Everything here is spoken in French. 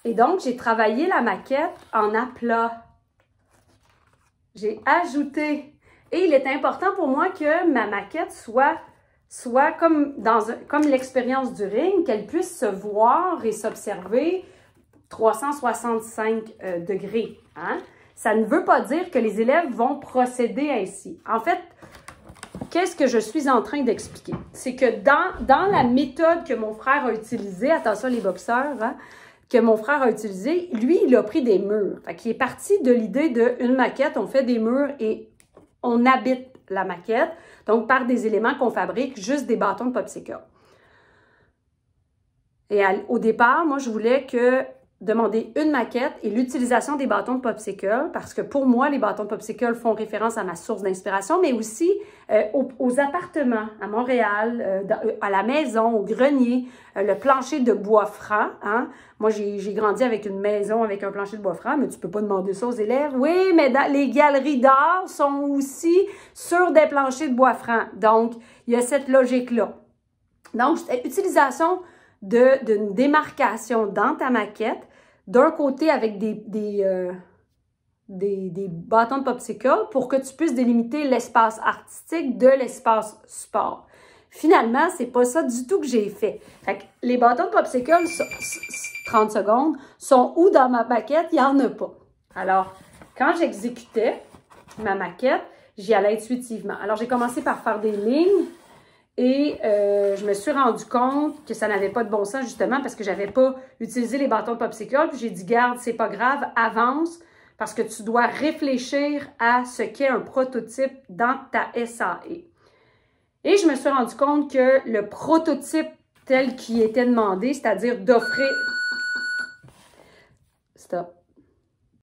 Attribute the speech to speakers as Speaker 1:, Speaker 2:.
Speaker 1: Et donc, j'ai travaillé la maquette en aplat. J'ai ajouté. Et il est important pour moi que ma maquette soit comme, comme l'expérience du ring, qu'elle puisse se voir et s'observer 365 degrés. Hein? Ça ne veut pas dire que les élèves vont procéder ainsi. En fait, qu'est-ce que je suis en train d'expliquer? C'est que dans la méthode que mon frère a utilisée, attention les boxeurs, hein, que mon frère a utilisée, lui, il a pris des murs. Fait qu'il est parti de l'idée d'une maquette, on fait des murs et on habite la maquette, donc par des éléments qu'on fabrique, juste des bâtons de popsicle. Et au départ, moi, je voulais demander une maquette et l'utilisation des bâtons de popsicle, parce que pour moi, les bâtons de popsicle font référence à ma source d'inspiration, mais aussi aux appartements à Montréal, à la maison, au grenier, le plancher de bois franc. Hein? Moi, j'ai grandi avec une maison avec un plancher de bois franc, mais tu peux pas demander ça aux élèves. Oui, mais les galeries d'art sont aussi sur des planchers de bois franc. Donc, il y a cette logique-là. Donc, utilisation d'une démarcation dans ta maquette, d'un côté avec des bâtons de popsicle pour que tu puisses délimiter l'espace artistique de l'espace sport. Finalement, c'est pas ça du tout que j'ai fait. Fait que les bâtons de popsicle, 30 secondes, sont où dans ma maquette? Il n'y en a pas. Alors, quand j'exécutais ma maquette, j'y allais intuitivement. Alors, j'ai commencé par faire des lignes. Et je me suis rendu compte que ça n'avait pas de bon sens, justement, parce que je n'avais pas utilisé les bâtons de popsicle. Puis j'ai dit, garde, c'est pas grave, avance, parce que tu dois réfléchir à ce qu'est un prototype dans ta SAE. Et je me suis rendu compte que le prototype tel qu'il était demandé, c'est-à-dire d'offrir... Stop.